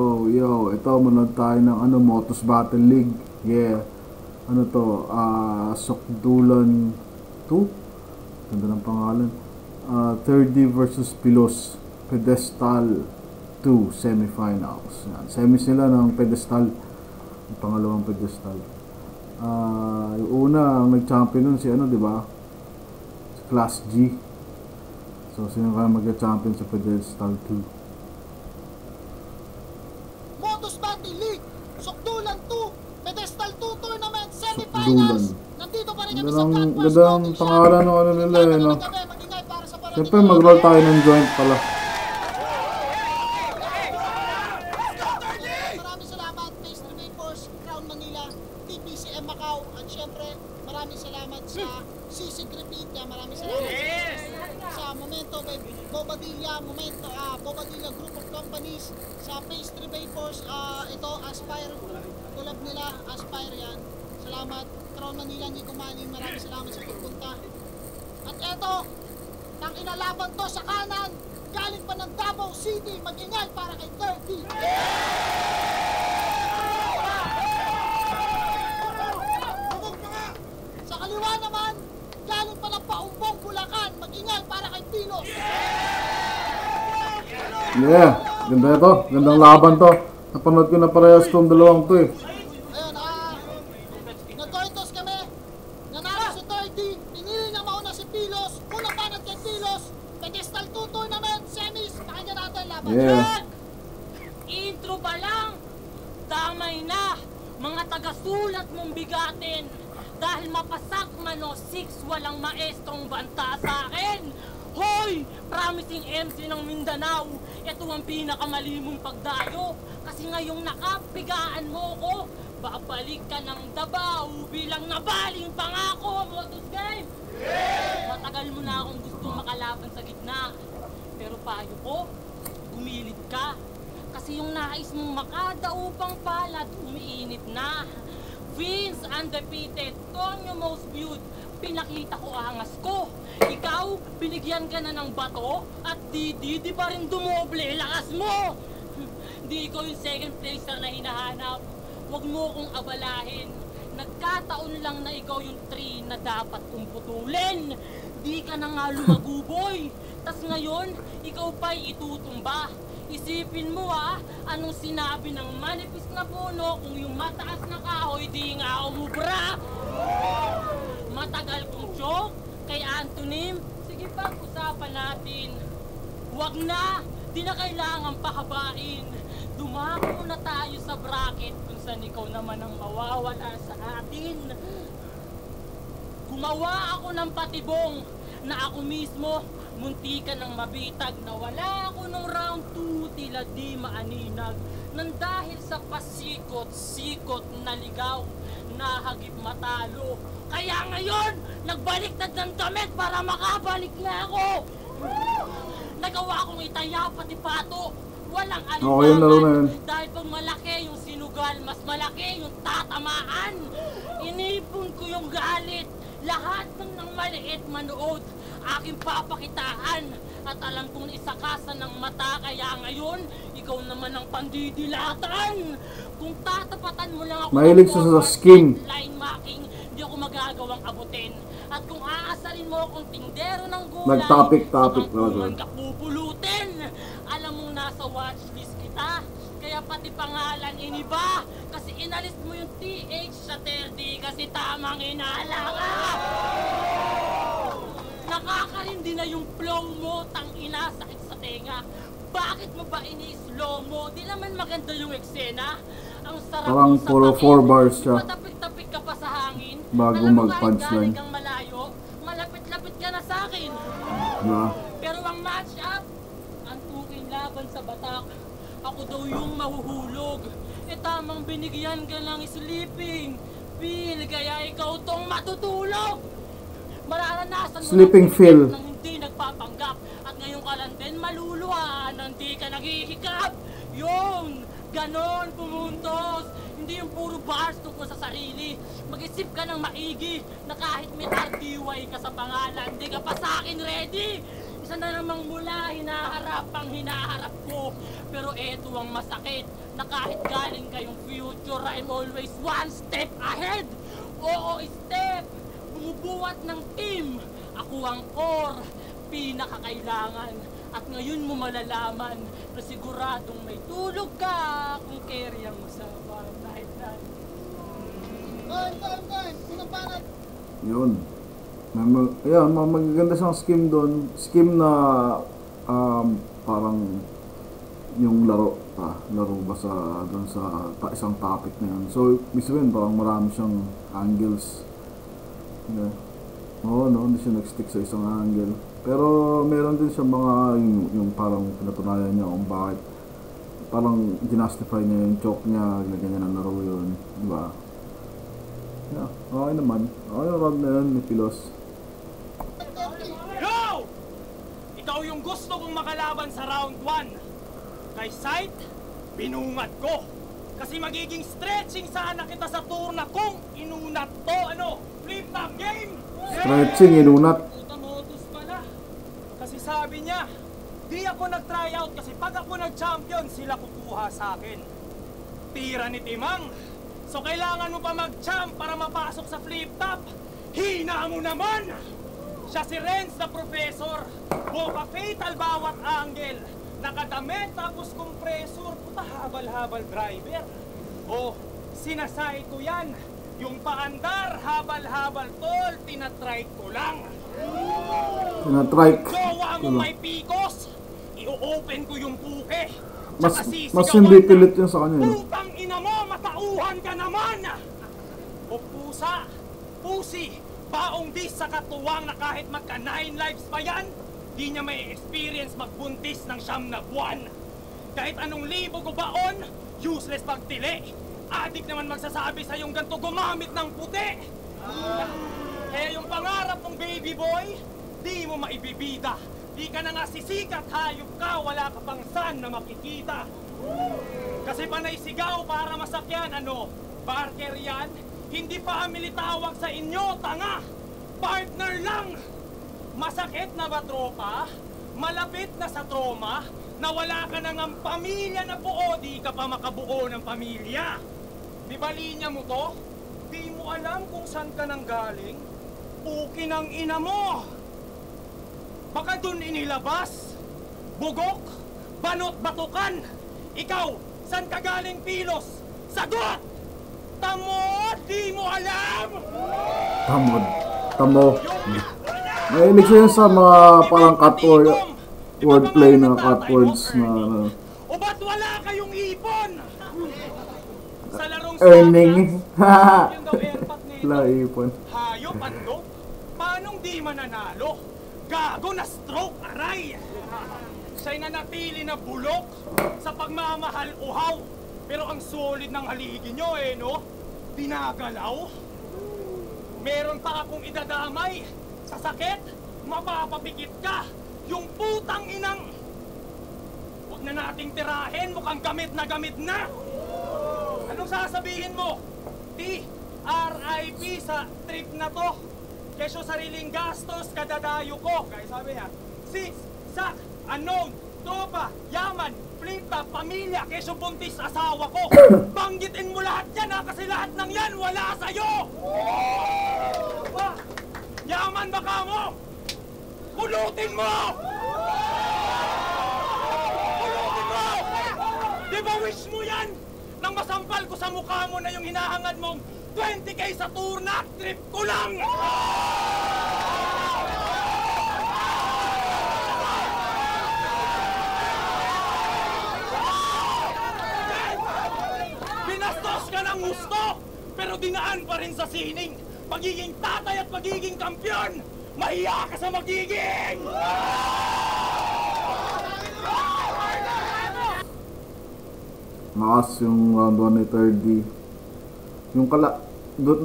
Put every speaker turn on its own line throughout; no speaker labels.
Yo, ito manood tayo ng Motos Battle League. Yeah. Ano to? Sokdulan 2. Ganda ng pangalan. 3D versus Pilos. Pedestal 2 semifinals. Yan. Semis nila ng Pedestal. Yung pangalawang Pedestal. Yung una, ang nag-champion nun si di ba? Si Class G. So, sino kaya mag-champion sa Pedestal 2?
Motos Battle League, Sokdulan 2, Pedestal 2 Tournament, Semifinals. Nandito pa rin kami sa Blackbars.
Gandang pangalan ng nila no? Siyempre mag-roll tayo ng joint pala.
Maraming salamat, Face the Vapors, Crown Manila, TPCM Macau, at siyempre maraming salamat sa Sisig Repeat. Maraming salamat sa Momento kay Bobadilla, Bobadilla Group of Companies, sa Face 3 Vapors, ito Aspire, tulad nila Aspire yan. Salamat Crown Manila, Nico Manning, maraming salamat sa pagpunta. At ito, nang inalaban to sa kanan, galing pa ng Davao City, mag-ingay para kay 30. Sa kaliwa naman, galing pa ng Paumbong Bulacan, mag-ingay para kay Pilos.
Yeah, ganda ito. Gandang laban to. Napanood ko na parehas itong dalawang to eh.
Ayun, nagkoitos kami. Nanalo si 30. Pinili niya mauna si Pilos. Unang banat kay Pilos. Pedestal 2 Tournament, semis. Pakinggan natin laban.
Yeah.
Intro pa lang. Damay na. Mga taga-sulat mong bigatin. Dahil mapasak man o 6, walang maestrong banta sa akin. Hoy! Promising MC ng Mindanao, ito ang pinakamalimong pagdayo. Kasi ngayong nakapigaan mo ko, babalik ka ng Davao bilang nabaling pangako, Motos Game! Matagal mo na akong gustong makalaban sa gitna. Pero payo ko, gumilid ka. Kasi yung nais mong makadaupang palad, umiinit na. Vince undefeated, Tonyo most viewed, pinakita ko angas ko. Ikaw, binigyan ka na ng bato at di pa rin dumoble lakas mo. Di ko yung second place na hinahanap. Huwag mo kong abalahin. Nagkataon lang na ikaw yung 3 na dapat kong putulin. Di ka na nga lumaguboy. Tas ngayon, ikaw pa'y itutumba. Isipin mo anong sinabi ng manipis na puno kung yung mataas na kahoy di nga umubra. Matagal kong joke kay Antonym, sige pag-usapan natin. Huwag na, di na kailangan pahabain. Dumako na tayo sa bracket kung saan ikaw naman ang mawawala sa atin. Gumawa ako ng patibong na ako mismo muntikan ng mabitag na wala ako nung round 2 tila di maaninag. Nang dahil sa pasikot-sikot na ligaw, nahagip matalo. Kaya ngayon, nagbaliktad ng damit para makabalik na ako. Nagawa kong itaya pati pato. Walang alimangan. Dahil pag malaki yung sinugal, mas malaki yung tatamaan. Inipon ko yung galit. Lahat ng maliit manood, aking papakitaan. At alam kong isakasan ng mata, kaya ngayon, ikaw naman ang pandidilatan. Kung tatapatan mo lang ako
mahilig sa skin
line marking, di ako magagawang abutin. At kung aasarin mo akong tindero ng gulay,
nag-topic
pagkuman ka pupulutin. Alam mong nasa watchlist kita, kaya pati pangalan iniba. Kasi inalis mo yung TH sa 30 kasi tamang inala ka. Nakakarindi na yung flow mo, tangina, sakit sa tenga. Bakit mo ba ini-slow mo? Di naman maganda yung eksena. Ang sarap
parang
sa pagin,
4 bars siya
matapik-tapik ka pa sa hangin.
bago mag-punchline.
Kang malayo, malapit-lapit ka na sa akin.
Yeah.
Pero ang match-up, ang tuking laban sa batak. Ako daw yung mahuhulog. Tamang binigyan ka ng sleeping pill, kaya ikaw tong matutulog. Mararanasan mo
sleeping pill
nang hindi nagpapanggap. At ngayon ka lang din maluluhan nang di ka naghihikap. Yun, ganon pumuntos. Hindi yung puro bars tungkol sa sarili. Mag-isip ka ng maigi na kahit may RDY ka sa pangalan, di ka pa sa akin ready. Isa na namang mula hinaharap ang hinaharap ko. Pero eto ang masakit. na kahit galing kayong future, I'm always one step ahead. Oo, step. Bumubuhat ng team. Ako ang core, pinakakailangan. At ngayon mo malalaman na siguradong may tulog ka kung carry mo sa night run.
Time. Unang banat.
Yun. Ayan, magaganda siyang scheme doon. Scheme na parang yung laro ba sa doon sa isang topic na yun. So, ibig sabihin, parang marami siyang angles. Yeah. Oo, no, hindi siya nag-stick sa isang angle. Pero meron din siya mga yung parang pinatunayan niya kung bakit parang ginastify niya yung choke niya, ganyan na laro yun, di ba? Yeah, okay naman. Okay yung round na yun, ni Pilos.
Go! Ikaw yung gusto kong makalaban sa round 1. Kay Sight, binungad ko. Kasi magiging stretching sana kita sa turna kung inunat to, flip top game!
Stretching, inunat.
Puta modus pala. Kasi sabi niya, di ako nag-tryout kasi pag ako nag-champion, sila kukuha sa akin. Tira ni Timang. So kailangan mo pa mag-champ para mapasok sa flip top. Hina mo naman! Siya si Renz na professor. Boka fatal bawat angle. Nakadamit tapos compressor. Puta habal-habal driver. Oh, sinasay ko yan. Yung paandar, habal-habal tol, tinatrike ko lang.
Tinatrike.
Gawa mo may pikos. I-open ko yung puke.
Mas hindi pilit yun sa kanya.
Putang ina mo, matauhan ka naman! O pusa, pusi, baong dis sa katuwang na kahit magka 9 lives pa yan, di niya may experience magbuntis ng 9 na buwan. Kahit anong libo ko baon, useless pagtili. Adik naman magsasabi sa yung ganto gumamit ng puti. Kaya yung pangarap mong baby boy, di mo maibibida. Di ka na nga sisikat, hayop ka, wala ka pang san na makikita. Kasi panay sigaw para masakyan, Barker yan? Hindi family tawag sa inyo, tanga! Partner lang! Masakit na ba tropa? Malapit na sa trauma? Na wala ka na ng pamilya na buo, di ka pa makabuo ng pamilya. Di ba linya mo to? Di mo alam kung saan ka nang galing? Puki ng ina mo! Baka dun inilabas? Bugok? Banot batukan? Ikaw, saan ka galing Pilos? Sagot! Tamod! Di mo alam!
Tamo. Mahilig siya sa mga parang wordplay na cut words na
O ba't wala kayong ipon? Sa larong
earning.
yun daw airpat nito.
Wala ipon.
Hayop, Paanong di mananalo? Gago na stroke, aray! Siya'y nanatili na bulok sa pagmamahal uhaw. Pero ang solid ng haligi nyo Dinagalaw. Meron pa akong idadamay. Sa sakit, mapapapikit ka. Yung putang inang... Huwag na nating tirahin, mukhang gamit na. Anong sasabihin mo? RIP sa trip na to. Kesyo sariling gastos, kadadayo ko. Kaya sabi niya, sis, sak, unknown, tropa, yaman, flip top, pamilya, kesyo buntis, asawa ko. Banggitin mo lahat yan kasi lahat ng yan wala sa'yo! Yaman baka mo! Pulutin mo! Pulutin mo! Di ba wish mo yan? Nang masampal ko sa mukha mo na yung hinahangad mong 20k sa turna, trip ko lang! Binastos ka ng gusto, pero dinaan pa rin sa sining. Pagiging tatay at pagiging kampiyon, mahiya ka sa magiging!
Makas yung round 1 ni 30. Yung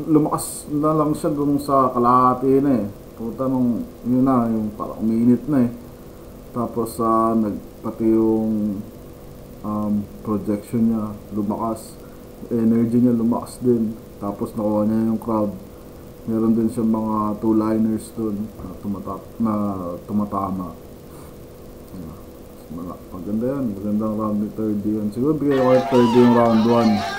lumakas na lang siya dun sa kalahati na Puta nung, yun na, yung parang umiinit na Tapos pati yung projection niya lumakas. Energy niya lumakas din. Tapos nakuha niya yung crowd. Meron din siyang mga two-liners dun na tumatama. Maganda yan. Magandang round ni 3D yan. Siguro bigay ko yung 3D yung round 1.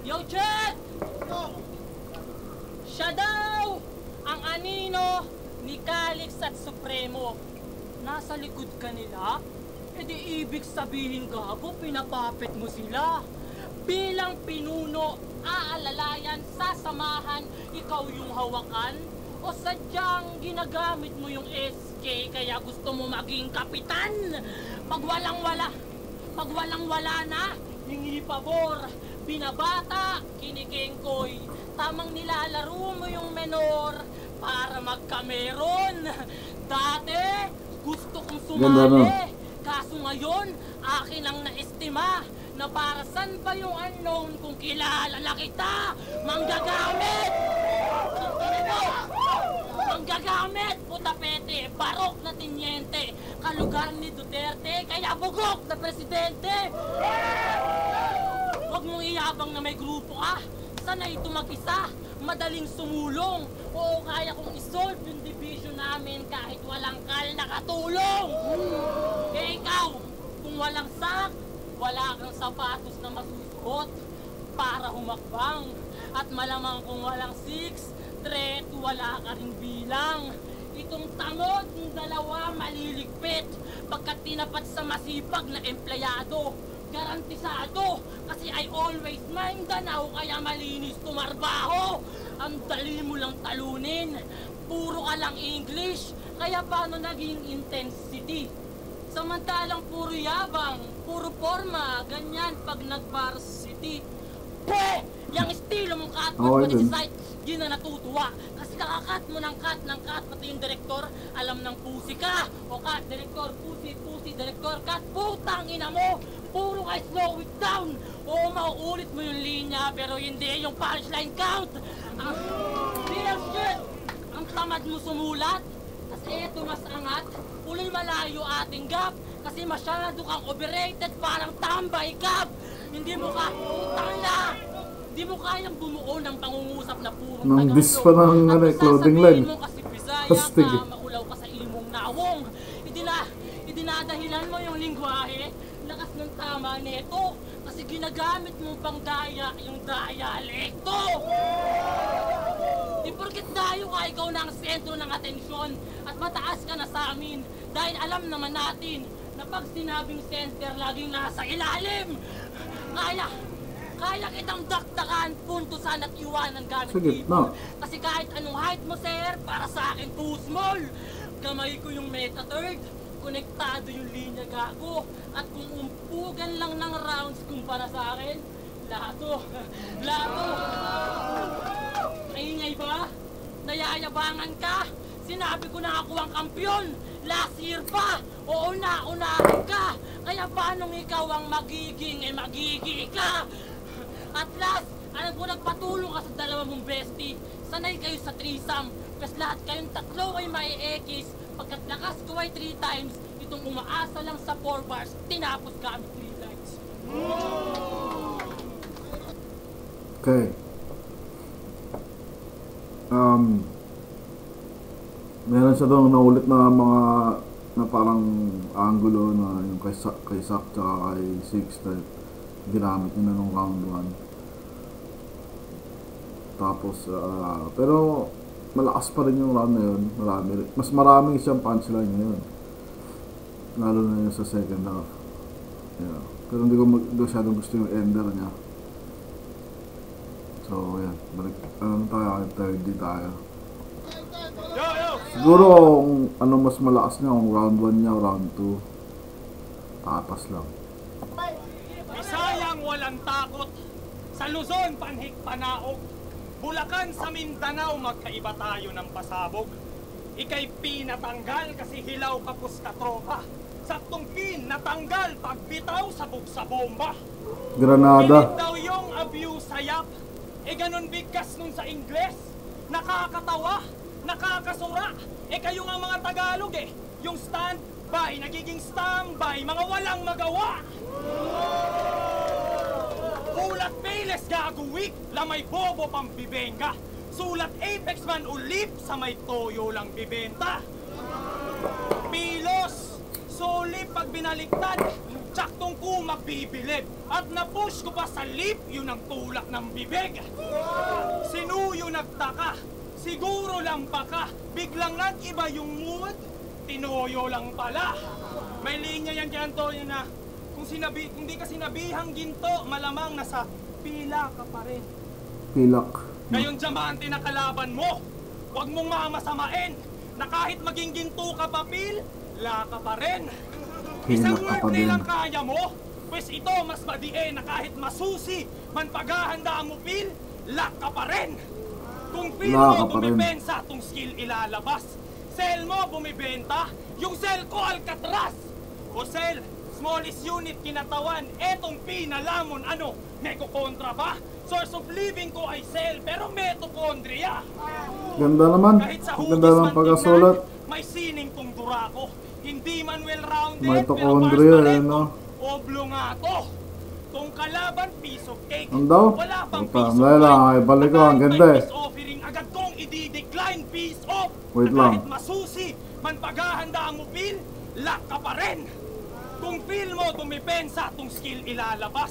Yo, Chet! Siya daw ang anino ni Calix at Supremo. Nasa likod ka nila? E di ibig sabihin, gago, pinapapit mo sila. Bilang pinuno, aalalayan, sasamahan, ikaw yung hawakan? O sadyang ginagamit mo yung SK kaya gusto mo maging kapitan? Pag walang-wala na, hingi pabor, binabata, kinikengkoy. Tamang nilalaro mo yung menor para magkameron. Dati, gusto kong sumali. Kaso ngayon, akin ang naestima na para saan ba yung unknown kung kilala na kita? Manggagamit! Manggagamit, putapete, barok na tinyente, kalugar ni Duterte, kaya bugok na presidente! Huwag mong iyabang na may grupo ka, sanay ito mag-isa, madaling sumulong, o kaya kong isolve yung division namin kahit walang kal na katulong! Eh ikaw, kung walang sak, wala kang sapatos na masusuot para humakbang. At malamang kung walang 6, threat, wala ka rin bilang. Itong tangod ng dalawa maliligpit pagkat tinapat sa masipag na empleyado. Garantisado kasi I always Mindanao kaya malinis tumarbaho. Ang dali mo lang talunin, puro ka lang English, kaya paano naging intensity? Samantalang puro yabang, puro forma, ganyan pag nag-varsity. Pre! Yung estilo mong cut mo sa site, di na natutuwa. Kasi kakakat mo ng cut, pati yung direktor, alam ng pusi ka. O cut, direktor, pusi, direktor, cut, putang ina mo! Puro ka slow it down! O mauulit mo yung linya, pero hindi yung punchline count! Ang real shit! Ang tamad mo sumulat, kasi eto mas angat, uloy malayo ating gap, kasi masyado kang overrated, parang tambay gap! Hindi mo ka, putang na! Di mo kayang bumuo ng pangungusap na puro
nang dis pa ng clothing line.
At mo kasi Bisaya ka, maulaw ka sa imong nawong. Idinadahilan mo yung lingwahe, lakas ng tama nito, kasi ginagamit mo pang daya yung dialekto. Di porket dayo ka, ikaw na ang sentro ng atensyon at mataas ka na sa amin dahil alam naman natin na pag sinabing center, laging nasa ilalim. Kaya kitang dakdakan, puntusan at iwanan gamit keyboard. Kasi kahit anong height mo, sir, para sa akin too small. Kamay ko yung meta third, konektado yung linya gago. At kung umpugan lang ng rounds kumpara sa akin, lato. Maingay ba? Nayayabangan ka? Sinabi ko na ako ang kampyon. Last year pa, oo na, unahan ka. Kaya paanong ikaw ang magiging ka? At last, alam ko nagpatulong ka sa dalawa mong bestie. Sanay kayo sa threesome, kasi lahat kayong tatlo ay may X. Pagkat lakas ko ay 3 times, itong umaasa lang sa 4 bars, tinapos gamit 3 lines.
Okay. Meron siya doon naulit na mga na parang angulo na yung kay Sak tsaka kay Six type ginamit nila nung round 1. Tapos pero malakas pa rin yung round na yun. Mas marami siyang punchline ngayon, lalo na yun sa second half. Yeah. Pero hindi ko masyadong gusto yung ender niya. So yan, balik tayo, 3D tayo. Siguro kung mas malakas niya, kung round 1 niya o round 2, tatas lang.
Bisayang walang takot, sa Luzon panhik panaog, Bulacan sa Mindanao magkaiba tayo ng pasabog. Ika'y pinatanggal kasi hilaw kapos ka tropa, saktong pin natanggal pagbitaw sabog sa bomba.
Granada.
Pinit daw yung abuse sayap, ganun bigkas nun sa Ingles, nakakatawa, nakakasura. Kayo nga mga Tagalog yung standby, nagiging standby, mga walang magawa. Ulat Payless gagawik, lamay bobo pang bibenga. Sulat Apex man ulip, sa may toyo lang bibenta. Pilos, solip pag binaliktad, tsaktong ko magbibilib. At napush ko pa sa lip, yun ang tulak ng bibig. Sinuyo nagtaka, siguro lang baka, biglang nag-iba yung mood, tinoyo lang pala. May linya yan dyan, Toyo, na kung di ka sinabihang ginto, malamang nasa pila ka pa rin.
Pilak.
Ngayong diamante na kalaban mo, huwag mong mamasamain na kahit maging ginto ka papil, la ka pa rin. Isang
Pilak ka pa
wordplay
din.
lang kaya mo, pues ito mas madiin na kahit masusi, man paghahanda mo pil, la ka pa rin. Kung pil
La ka
mo
pa rin.
bumipensa, tong skill ilalabas. Sell mo bumibenta, yung sell ko Alcatraz. O sell, smallest unit kinatawan, etong pinalamon, ano, neko-kontra ba? Source of living ko ay cell, pero mitochondria.
Ganda naman.
Kahit sa
Ganda
hugis
naman
man
pagkasulat.
tingnan, may sining tong durako. Hindi man well-rounded,
Mitochondria,
pero bars pa rin
no?
tong oblongato. Tong kalaban, piece of cake.
Ang daw?
Wala pang
Ito,
piece of
dahil lang,
mind.
ay balik ko, ang
Kahit
ganda
may
eh.
peace offering, agad kong i-decline piece off.
Wait
Na
lang.
kahit masusi, man paghahanda mo pil, lock ka pa rin. Kung feel mo bumipensa, tong skill ilalabas.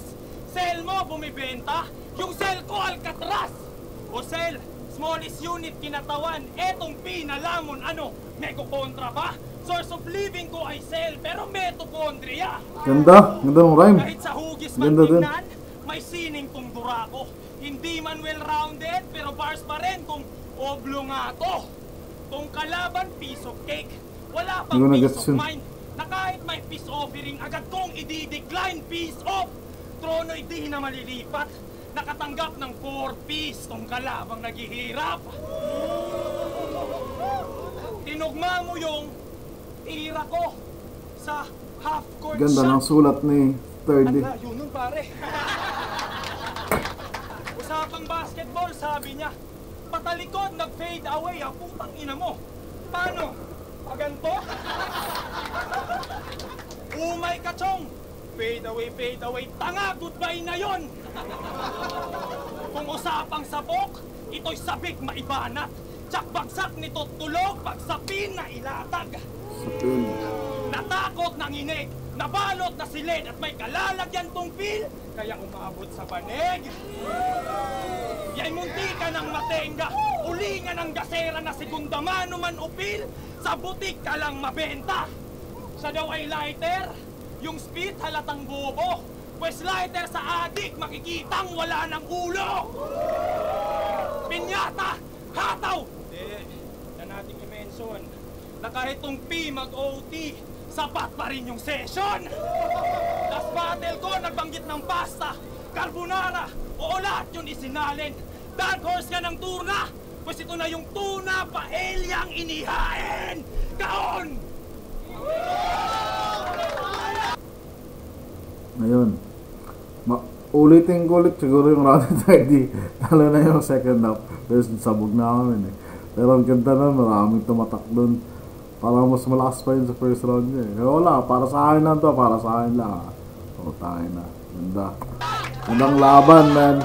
Sell mo bumibenta, yung sell ko Alcatraz. O sell, smallest unit kinatawan, etong pinalamon, ano, neko-kontra ba? Source of living ko ay cell, pero mitochondria.
Ganda. Ganda ng rhyme.
Kahit sa hugis man
Ganda din.
tingnan, may sining tong durako. Hindi man well-rounded, pero bars pa rin tong oblongato. Tong kalaban, piece of cake. Wala
Hindi ko
pang
na-gets
peace of
yun.
mind. Na kahit may peace offering, agad kong i-decline piece off. Trono hindi na malilipat. Nakatanggap ng 4 piece tong kalabang naghihirap. Tinugma mo yung tira ko sa half-court
Ganda
shot.
ng sulat ni Third D.
Ang layo nun, pare. Usapang basketball, sabi niya. Patalikod, nag-fade away. Ah, putang ina mo. Paano? Paganto? Umay ka, chong. Fade away. Tanga, goodbye na yon. Kung usapang sabok, ito'y sabik maibanat. Tsak bagsak nito tulog, pagsapin na ilatag.
Sapil.
Natakot ng inig, nabalot na silid at may kalalagyan tong pil, kaya umabot sa banig. Yay munti ka ng matenga, ulingan ng gasera na segunda mano man upil, sa butik ka lang mabenta. Siya daw ay lighter, yung speed halatang bobo, pues lighter sa adik makikitang wala ng ulo. Pinyata, hataw! Na nating i-mention na kahit tong P mag-OT, sapat pa rin yung session. Last battle ko, nagbanggit ng pasta, carbonara, o lahat yun isinalin. Dark horse ka ng turna, pues ito na yung tuna paelyang inihain. Kaon!
Ngayon. Ulitin ko ulit siguro yung round of 30. Lalo na yung second half. Pero sabog na kami eh. Pero ang ganda na, maraming tumatak dun. Parang mas malakas pa yun sa first round niya eh. Pero wala, para sa akin lang to, para sa akin lang. O, tayo na. Ganda. Gandang laban, man.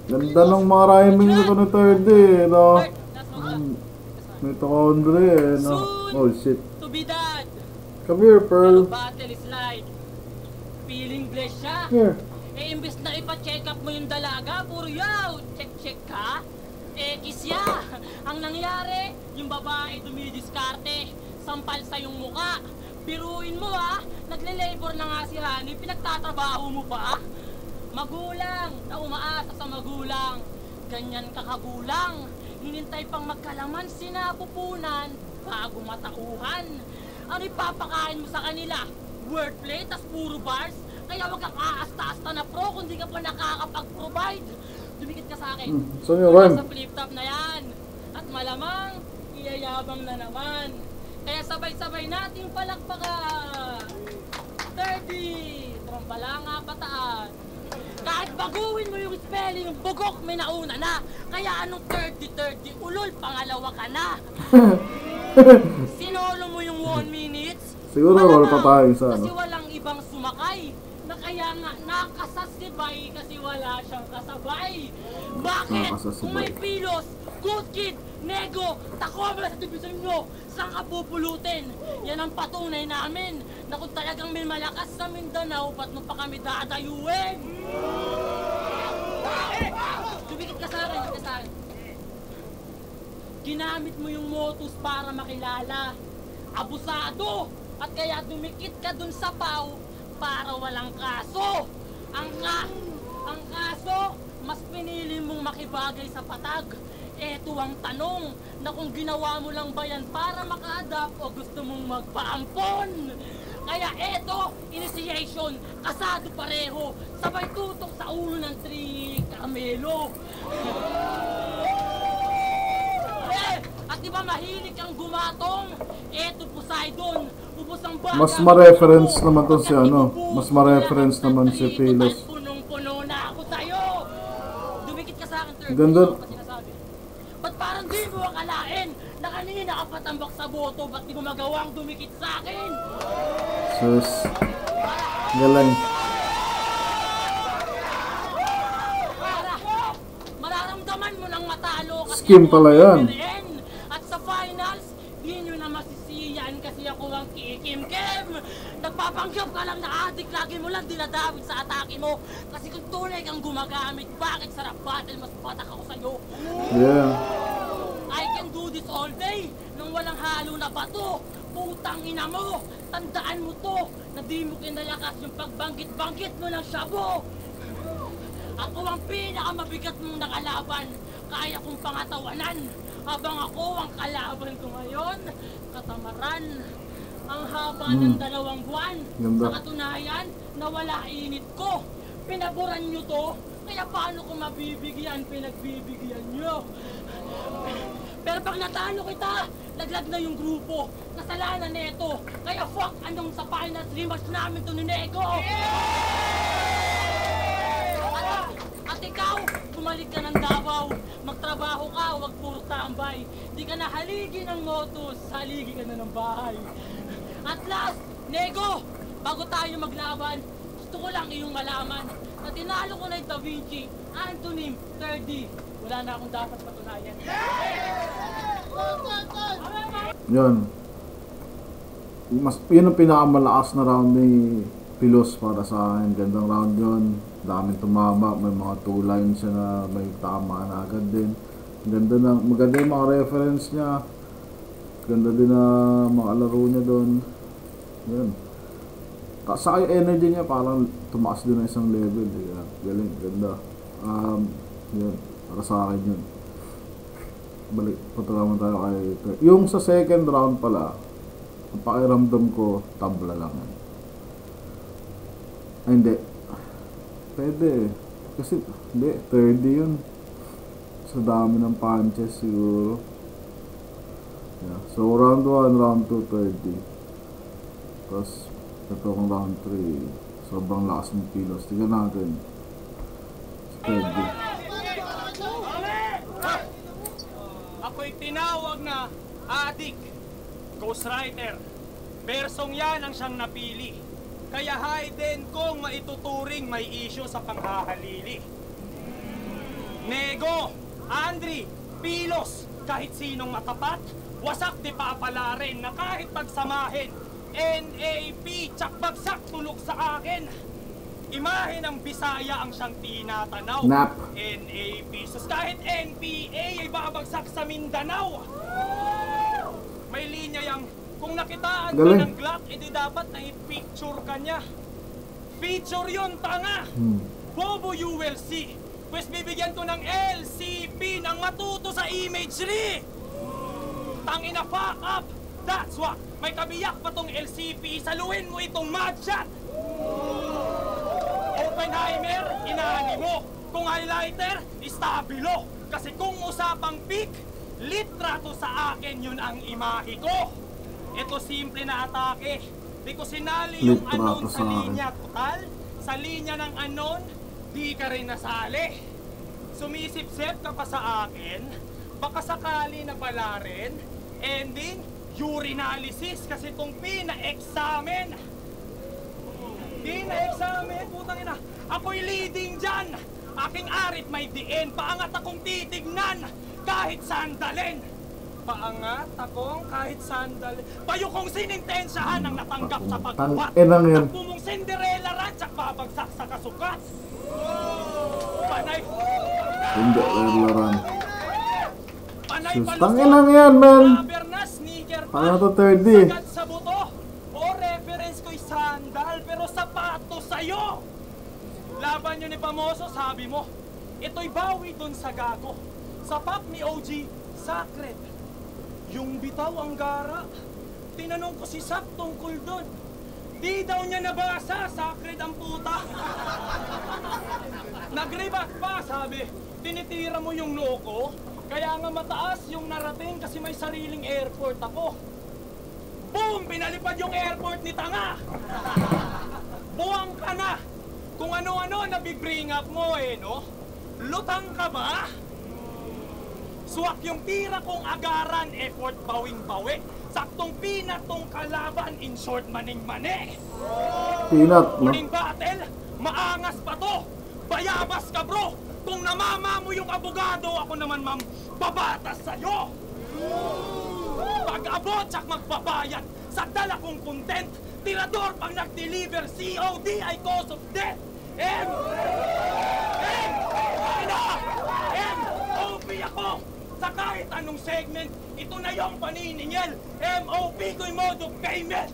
Ganda ng mga rhyming nito ni Third eh, no? Mitochondria eh, no? Oh, shit.
To be done.
Come here, Pearl.
Battle is like feeling blessed siya.
Here.
Eh, imbes na ipa-check up mo yung dalaga, puro yaw, check ka. Eh, kisya. Ang nangyari, yung babae dumidiskarte, sampal sa yung muka. Biruin mo nagle-labor na nga si Honey, pinagtatrabaho mo pa. Magulang na umaasa sa magulang. Ganyan kakagulang. Hinintay pang magkalaman, sinapupunan, bago matauhan. Ano ipapakain mo sa kanila? Wordplay, tas puro bars? Kaya wag kang aasta-asta na pro kung di ka pa nakakapag-provide. Dumikit ka sa akin.
Saan yung rhyme?
Sa flip-top na yan. At malamang, iyayabang na naman. Kaya sabay-sabay nating palakpakan. 30! Trompala nga pataan. Kahit baguhin mo yung spelling, bugok may nauna na. Kaya anong 30-30, ulol, pangalawa ka na. Sinolo mo yung 1 minutes.
Siguro roll pa tayo sa
Kasi
ano.
walang ibang sumakay. Na kaya nga nakasasid siyang kasabay. Bakit? Kung may Pilos, Good Kid, Nego, Tacoma sa division nyo, saan ka pupulutin? Yan ang patunay namin na kung talagang may malakas sa Mindanao, ba't mo pa kami dadayuin? Dumikit ka sa akin, Ginamit mo yung Motus para makilala. Abusado! At kaya dumikit ka dun sa PAW para walang kaso. Ang kaso, mas pinili mong makibagay sa patag. Eto ang tanong, na kung ginawa mo lang ba yan para maka-adapt o gusto mong magpaampon? Kaya eto, initiation, kasado pareho, sabay tutok sa ulo ng 3 Carmelo. At di ba mahilig kang gumatong? Eto Poseidon, ubos ang bata.
Mas ma-reference naman to si ano, mas ma-reference naman si Pilos.
Punong-puno na ako sa'yo. Dumikit ka sa akin, Third.
Ganda.
Ba't parang di mo akalain na kanina ka patambak sa boto, ba't di mo magawang dumikit sa akin?
Sus. Galing.
Mararamdaman mo nang matalo kasi
Skim
ako
pala yan.
PBN. At sa finals, di nyo na masisiyan kasi ako ang kikim-kim. Nagpapanggap ka lang na adik, lagi mo lang dinadawit sa atake mo. Kasi kung tunay kang gumagamit, bakit sarap battle, mas patak ako sa'yo.
Yeah.
I can do this all day nang walang halo na bato. Putang ina mo, tandaan mo to na di mo kinalakas yung pagbanggit-banggit mo ng shabu. Ako ang pinakamabigat mong nakalaban. Kaya kong pangatawanan. Habang ako ang kalaban ko ngayon, katamaran. Ang haba ng 2 buwan.
Ganda.
Sa katunayan, nawala init ko. Pinaboran nyo to, kaya paano ko mabibigyan, pinagbibigyan nyo. Pero pag natalo kita, laglag na yung grupo. Kasalanan neto. Kaya fuck anong sa finals rematch namin to ni Nego. At ikaw, bumalik ka ng Davao. Magtrabaho ka, wag puro tambay. Di ka na haligi ng Motus, haligi ka na ng bahay. At last, Nego, bago tayo maglaban, gusto ko lang iyong malaman na tinalo ko na yung Da Vinci, Anthony, 3D. Wala na akong dapat patunayan.
Yun. Yun ang pinakamalakas na round ni Pilos para sa akin. Gandang round yun. Daming tumama. May mga 2 lines siya na may tama na agad din. Maganda yung mga reference niya. Ganda din na mga laro niya doon. Yun. Saka yung energy niya parang tumaas din na isang level. Galing. Ganda. Yun. Para sa akin yun. Balik. Punta naman tayo kay... Yung sa second round pala, ang pakiramdam ko, tabla lang yan. Ay, hindi. Pwede. Kasi, hindi. 30 yun. Sa dami ng punches siguro. Yeah. So, round 1, round 2, 30. Tapos, ito kong round 3. Sobrang lakas ng Pilos. Tignan natin. 30.
Ako'y tinawag na adik, ghostwriter. Bersong yan ang siyang napili. Kaya hiden kong maituturing may issue sa panghahalili. Nego, Andri, Pilos, kahit sinong matapat, wasak di papalarin na kahit pagsamahin. NAP, tsak bagsak tulog sa akin. Imahe ng Bisaya ang siyang tinatanaw.
Nap.
NAP, sus kahit NPA ay babagsak sa Mindanao. May linya yang kung nakitaan ka
Galing.
ng Glock, edi dapat na i-picture ka niya. Feature yun, tanga! Bobo you will see. Pwes bibigyan to ng LCP nang matuto sa imagery. Tangina, fuck up! That's what! May kabiyak pa tong LCP, saluhin mo itong mudshot! Oppenheimer, inaani mo. Kung highlighter, istabilo. Kasi kung usapang pick, litrato sa akin yun ang imahe ko. Ito simple na atake. Di ko sinali yung
Litrato
anon sa
sa akin.
linya. Total, sa linya ng anon, di ka rin nasali. Sumisip-sip ka pa sa akin, baka sakali na pala rin. Ending, urinalysis kasi itong pina-examine. Pina-examine, putang ina. Ako'y leading dyan. Aking arit may diin, paangat akong titignan kahit sandalin. Paangat akong kahit sandalin. Payo kong sinintensyahan ang natanggap sa pagbuhat.
Tang-inang yan.
Takbo mong Cinderella Ranch at babagsak sa kasukat. Panay.
Hindi, laran.
Panay
Sus,
palusot.
tang-inang yan, man.
Rubber na sneaker pa.
Paano to 30?
Sagad sa buto. O reference ko'y sandal pero sapato sa'yo. Laban nyo ni Pamoso, sabi mo. Ito'y bawi dun sa gago. Sa pack ni OG, sacred. Yung bitaw ang gara. Tinanong ko si Sak tungkol dun. Di daw niya nabasa, sacred ang puta. Nag-reback pa, sabi. Tinitira mo yung noo ko. Kaya nga mataas yung narating kasi may sariling airport ako. Boom! Pinalipad yung airport ni Tanga! Buwang ka na! Kung ano-ano nabibring up mo eh, no? Lutang ka ba? Swak yung tira kong agaran, effort bawing-bawi. Saktong pinat tong kalaban, in short maning-mani.
Peanut, no?
Huling battle, maangas pa to. Bayabas ka bro. Kung namama mo yung abogado, ako naman ma'am, babatas sa'yo. Pag-abot, tsak magbabayad. Sa dala kong content, tirador pang nag-deliver, COD ay cause of death. MOP ako. Sa kahit anong segment, ito na yung paniningil. MOP ko'y mode of payment.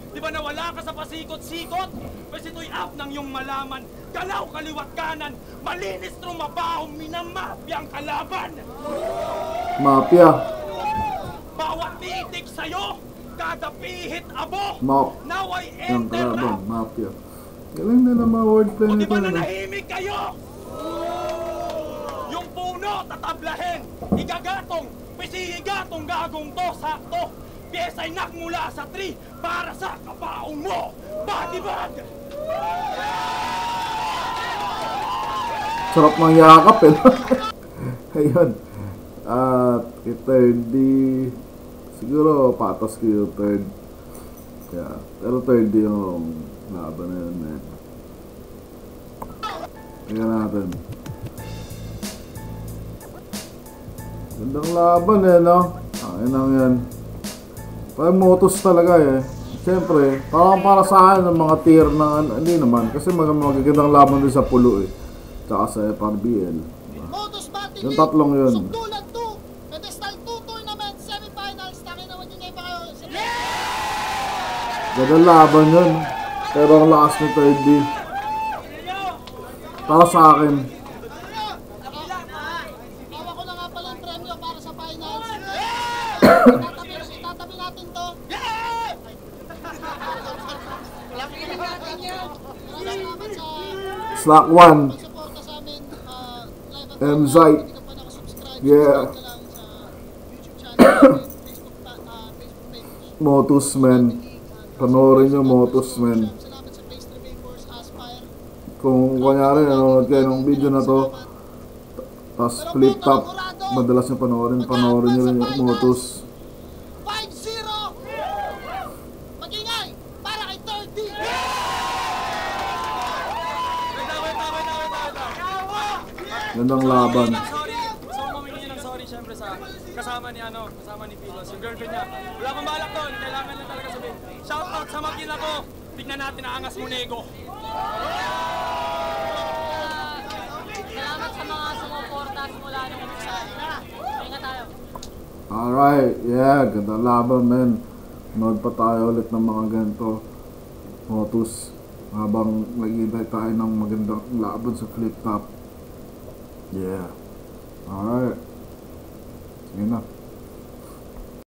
Di ba nawala ka sa pasikot-sikot? Pwes ito'y up ng iyong malaman. Galaw kaliwat kanan, malinis trumabahong minamafia ang kalaban.
Mafia.
Bawat titik sa'yo, kada pihit abo. Now I
Yung
enter
kalaban,
rap.
mafia. Galing na mga wordplay
O di
nito.
ba
Ano?
nanahimik kayo? Yung puno tatablehen, igagatong, pisihigatong gagong to, sakto. Piyesa'y nagmula sa tree para sa kapaong mo. Body bag!
Sarap ng yakap eh. Ayun. At third D. Siguro patas ko yung third. Kaya, pero third D yung laban na yun eh. Tingnan natin. Gandang laban eh, no? Ayun lang yan. Parang motos talaga eh. Siyempre, parang para sa akin ng mga tier ng hindi naman. Kasi magagandang laban din sa pulo eh. Tsaka sa FRBL.
Modus Battle
Yung tatlong yun.
Sugdulan 2, Pedestal 2 Tournament, Semifinals. Tangin na magingay pa kayo.
Gandang laban yun. Pero ang lakas ni third D. Para sa akin.
Awa ko na nga pala yung premyo para sa finals. Itatabi natin to. Salamat sa
Slack 1.
pagsuporta sa amin. Live at
M-Zite.
Hindi ka pa nakasubscribe.
Yeah.
Subscribe ka lang sa YouTube channel, Facebook page.
Motus man. Panoorin nyo Motus man.
Salamat sa Face Trevay Force Aspire.
Kung kunyari nanonood kayo ng video na to, tapos flip top, madalas nyo panoorin nyo rin yung Motus.
5-0! Magingay para kay 30!
Gandang laban.
Sorry. So, mamingi ng sorry syempre sa kasama ni Pilos, yung girlfriend niya. Wala pang balak doon, kailangan lang talaga sabihin. Shoutout sa makina ko. Tignan natin ang angas mo, Nego.
Salamat sa mga sumuporta simula nung umpisa. Ingat tayo.
Alright, yeah, gandang laban man. Nood pa tayo ulit ng mga ganito Motus habang naghihintay tayo ng magandang laban sa flip top. Yeah. Alright. Sige na.